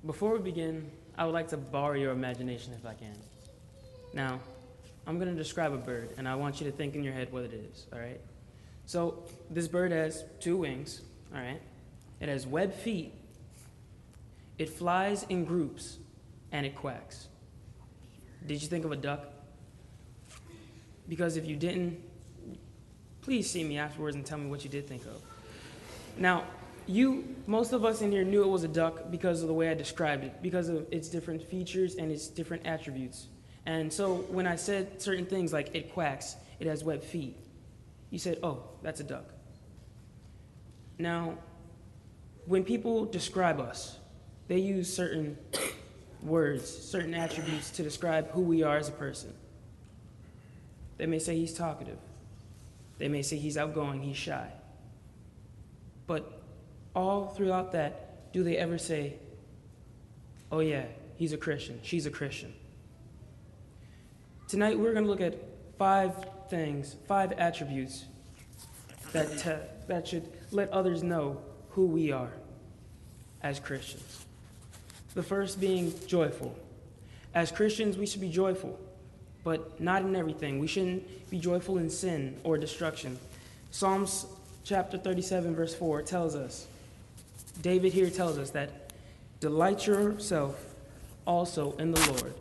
Before we begin, I would like to borrow your imagination if I can. Now, I'm going to describe a bird, and I want you to think in your head what it is, all right? So, this bird has two wings, all right? It has webbed feet. It flies in groups, and it quacks. Did you think of a duck? Because if you didn't, please see me afterwards and tell me what you did think of. Now, most of us in here knew it was a duck because of the way I described it, because of its different features and its different attributes. And so when I said certain things like it quacks, it has webbed feet, you said, oh, that's a duck. Now, when people describe us, they use certain words, certain attributes to describe who we are as a person. They may say he's talkative. They may say he's outgoing, he's shy. But all throughout that, do they ever say, oh yeah, he's a Christian, she's a Christian? Tonight we're going to look at 5 things, 5 attributes that should let others know who we are as Christians. The first being joyful. As Christians, we should be joyful, but not in everything. We shouldn't be joyful in sin or destruction. Psalms chapter 37, verse 4 tells us, David here tells us that delight yourself also in the Lord,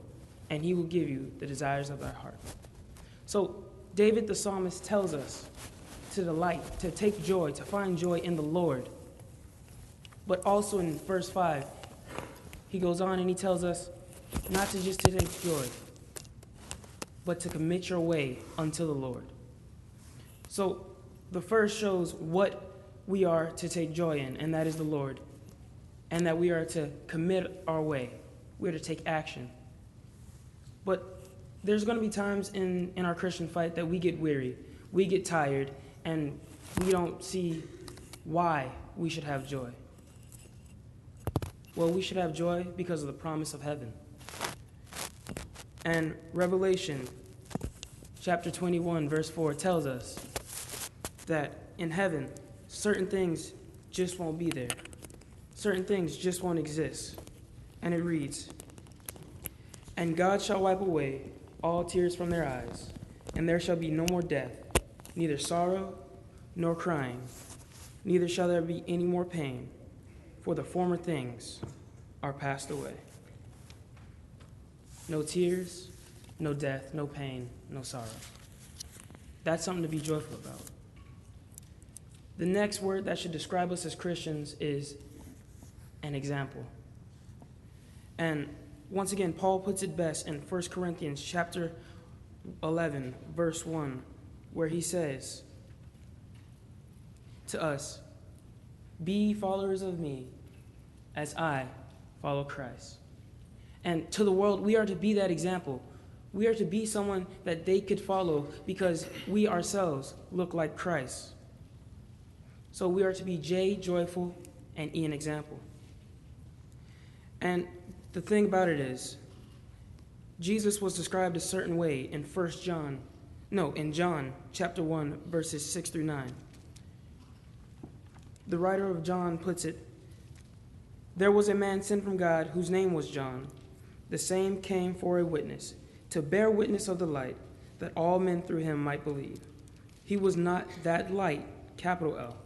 and he will give you the desires of thy heart. So David the psalmist tells us to delight, to take joy, to find joy in the Lord. But also in verse 5, he goes on and he tells us not to just to take joy, but to commit your way unto the Lord. So the first shows what we are to take joy in, and that is the Lord, and that we are to commit our way. We are to take action. But there's going to be times in our Christian fight that we get weary, we get tired, and we don't see why we should have joy. Well, we should have joy because of the promise of heaven. And Revelation chapter 21, verse 4 tells us that in heaven, certain things just won't be there. Certain things just won't exist. And it reads, and God shall wipe away all tears from their eyes, and there shall be no more death, neither sorrow nor crying, neither shall there be any more pain, for the former things are passed away. No tears, no death, no pain, no sorrow. That's something to be joyful about. The next word that should describe us as Christians is an example. And once again, Paul puts it best in 1 Corinthians chapter 11, verse 1, where he says to us, be followers of me as I follow Christ. And to the world, we are to be that example. We are to be someone that they could follow because we ourselves look like Christ. So we are to be J, joyful, and E, an example. And the thing about it is, Jesus was described a certain way in John chapter 1, verses 6 through 9. The writer of John puts it, there was a man sent from God whose name was John. The same came for a witness, to bear witness of the light, that all men through him might believe. He was not that light, capital L,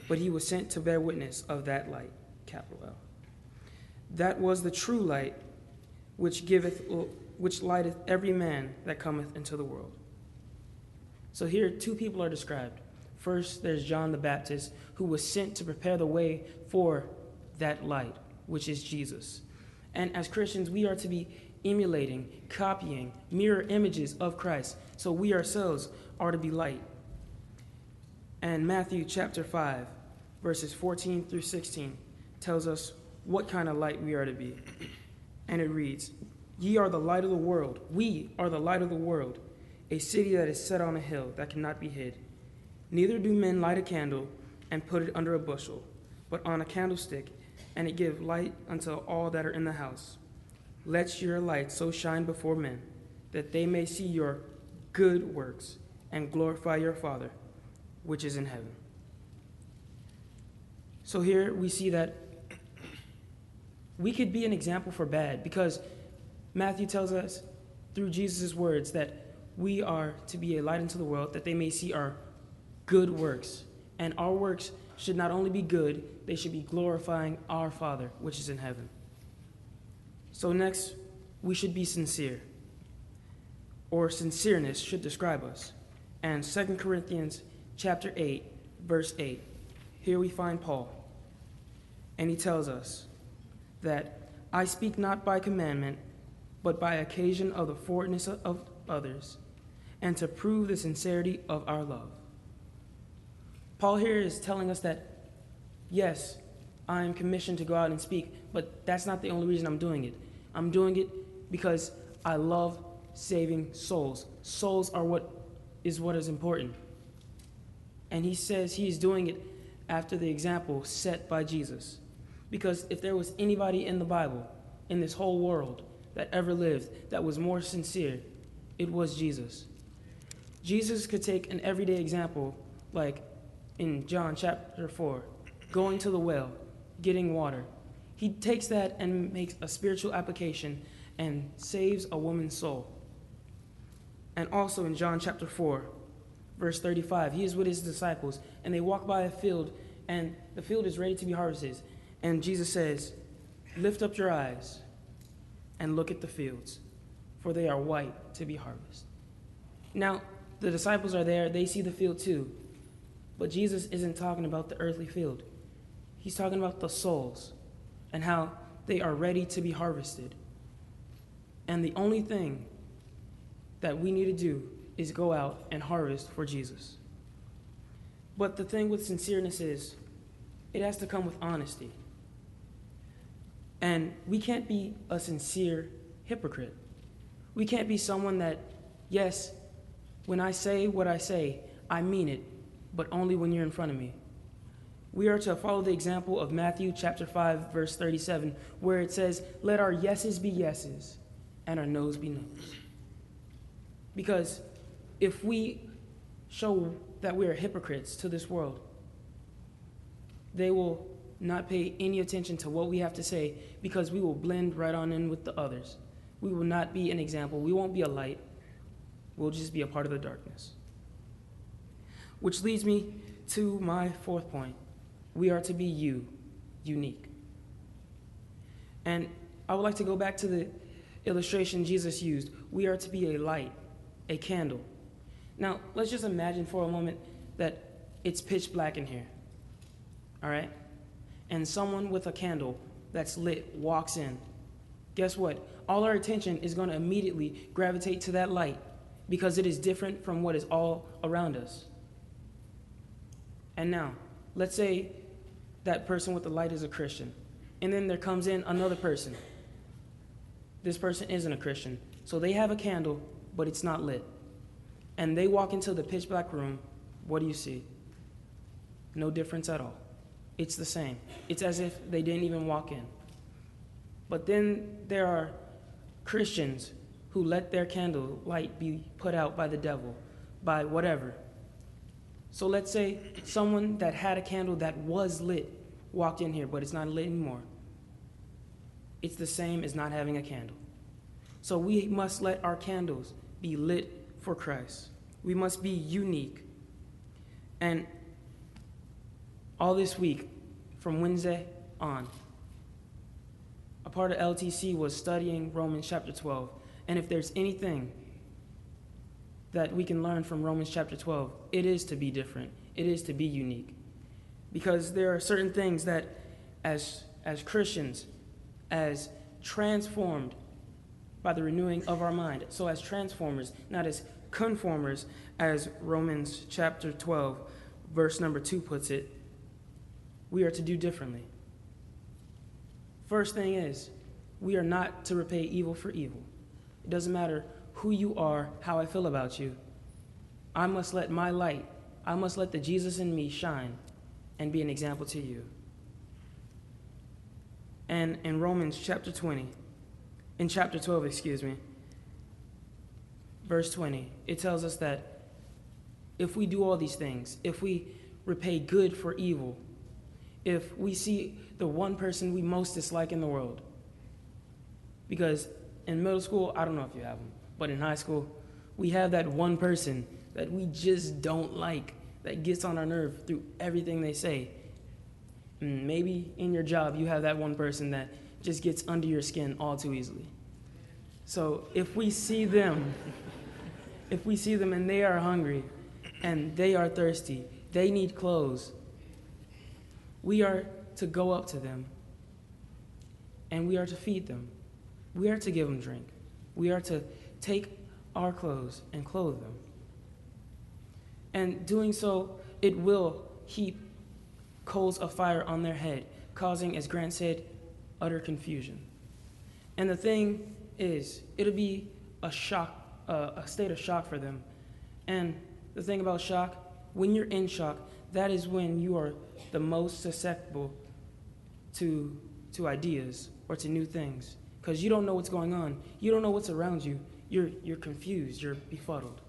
but he was sent to bear witness of that light, capital L. That was the true light, which lighteth every man that cometh into the world. So here 2 people are described. First, there's John the Baptist, who was sent to prepare the way for that light, which is Jesus. And as Christians, we are to be emulating, copying, mirror images of Christ. So we ourselves are to be light. And Matthew chapter 5, verses 14 through 16 tells us what kind of light we are to be. And it reads, ye are the light of the world. We are the light of the world, a city that is set on a hill that cannot be hid. Neither do men light a candle and put it under a bushel, but on a candlestick, and it give light unto all that are in the house. Let your light so shine before men, that they may see your good works and glorify your Father, which is in heaven. So here we see that We could be an example for bad because Matthew tells us through Jesus' words that we are to be a light into the world, that they may see our good works. And our works should not only be good, they should be glorifying our Father, which is in heaven. So next, we should be sincere, or sincereness should describe us. And 2 Corinthians chapter 8, verse 8, here we find Paul. And he tells us that I speak not by commandment, but by occasion of the forwardness of others, and to prove the sincerity of our love. Paul here is telling us that, yes, I am commissioned to go out and speak, but that's not the only reason I'm doing it. I'm doing it because I love saving souls. Souls are what is important. And he says he is doing it after the example set by Jesus. Because if there was anybody in the Bible, in this whole world, that ever lived that was more sincere, it was Jesus. Jesus could take an everyday example, like in John chapter 4, going to the well, getting water. He takes that and makes a spiritual application and saves a woman's soul. And also in John chapter 4, verse 35, he is with his disciples, and they walk by a field, and the field is ready to be harvested. And Jesus says, lift up your eyes and look at the fields, for they are white to be harvested. Now, the disciples are there. They see the field too. But Jesus isn't talking about the earthly field. He's talking about the souls and how they are ready to be harvested. And the only thing that we need to do is go out and harvest for Jesus. But the thing with sincereness is it has to come with honesty. And we can't be a sincere hypocrite. We can't be someone that, yes, when I say what I say, I mean it, but only when you're in front of me. We are to follow the example of Matthew chapter 5, verse 37, where it says, let our yeses be yeses and our noes be noes. Because if we show that we are hypocrites to this world, they will not pay any attention to what we have to say because we will blend right on in with the others. We will not be an example. We won't be a light. We'll just be a part of the darkness. Which leads me to my fourth point. We are to be unique. And I would like to go back to the illustration Jesus used. We are to be a light, a candle. Now, let's just imagine for a moment that it's pitch black in here. All right? And someone with a candle that's lit walks in. Guess what? All our attention is going to immediately gravitate to that light because it is different from what is all around us. And now, let's say that person with the light is a Christian. And then there comes in another person. This person isn't a Christian. So they have a candle, but it's not lit. And they walk into the pitch black room. What do you see? No difference at all. It's the same. It's as if they didn't even walk in. But then there are Christians who let their candle light be put out by the devil, by whatever. So let's say someone that had a candle that was lit walked in here, but it's not lit anymore. It's the same as not having a candle. So we must let our candles be lit for Christ. We must be unique. And all this week, from Wednesday on, a part of LTC was studying Romans chapter 12. And if there's anything that we can learn from Romans chapter 12, it is to be different. It is to be unique. Because there are certain things that as Christians, as transformed by the renewing of our mind, so as transformers, not as conformers, as Romans chapter 12, verse number 2 puts it, we are to do differently. First thing is, we are not to repay evil for evil. It doesn't matter who you are, how I feel about you. I must let my light, I must let the Jesus in me shine and be an example to you. And in Romans chapter 12, verse 20, it tells us that if we do all these things, if we repay good for evil, if we see the one person we most dislike in the world. Because in middle school, I don't know if you have them, but in high school, we have that one person that we just don't like, that gets on our nerve through everything they say. And maybe in your job, you have that one person that just gets under your skin all too easily. So if we see them and they are hungry and they are thirsty, they need clothes, we are to go up to them and we are to feed them. We are to give them drink. We are to take our clothes and clothe them. And doing so, it will heap coals of fire on their head, causing, as Grant said, utter confusion. And the thing is, it'll be a shock, a state of shock for them. And the thing about shock, when you're in shock, that is when you are the most susceptible to ideas or to new things, because you don't know what's going on. You don't know what's around you. You're confused. You're befuddled.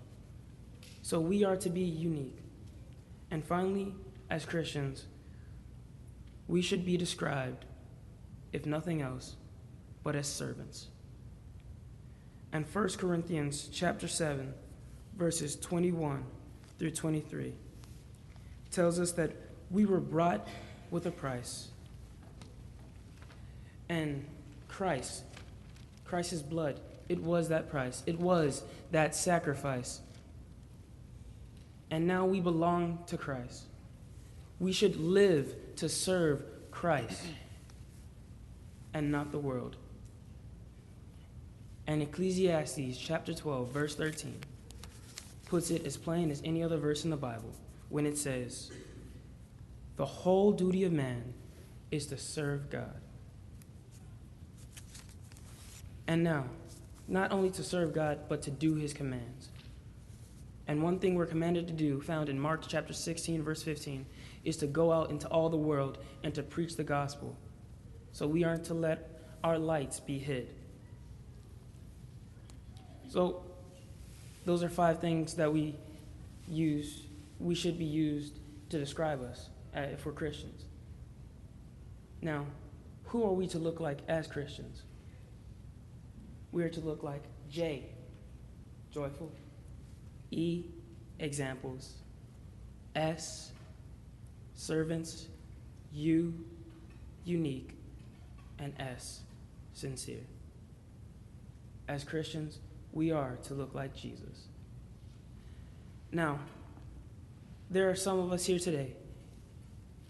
So we are to be unique. And finally, as Christians, we should be described, if nothing else, but as servants. And 1 Corinthians chapter 7, verses 21 through 23, tells us that we were bought with a price. And Christ's blood, it was that price. It was that sacrifice. And now we belong to Christ. We should live to serve Christ and not the world. And Ecclesiastes chapter 12, verse 13, puts it as plain as any other verse in the Bible when it says, "The whole duty of man is to serve God." And now, not only to serve God, but to do his commands. And one thing we're commanded to do, found in Mark chapter 16, verse 15, is to go out into all the world and to preach the gospel. So we aren't to let our lights be hid. So those are 5 things that we should be used to describe us if we're Christians. Now, who are we to look like as Christians? We are to look like J, joyful; E, examples; S, servants; U, unique; and S, sincere. As Christians, we are to look like Jesus. Now, there are some of us here today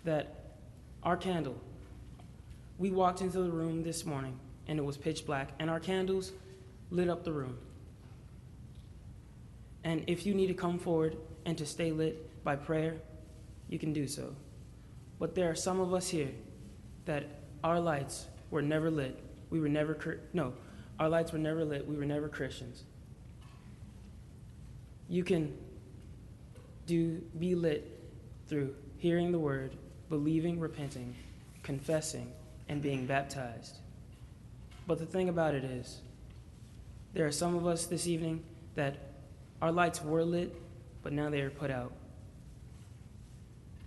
that our candle, we walked into the room this morning and it was pitch black, and our candles lit up the room. And if you need to come forward and to stay lit by prayer, you can do so. But there are some of us here that our lights were never lit. Our lights were never lit. We were never Christians. You can be lit through hearing the word, believing, repenting, confessing, and being baptized. But the thing about it is, there are some of us this evening that our lights were lit, but now they are put out.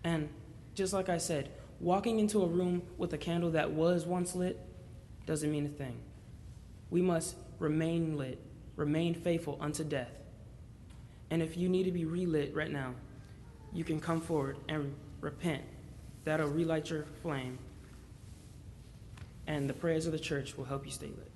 And just like I said, walking into a room with a candle that was once lit doesn't mean a thing. We must remain lit, remain faithful unto death. And if you need to be relit right now, you can come forward and repent. That'll relight your flame. And the prayers of the church will help you stay lit.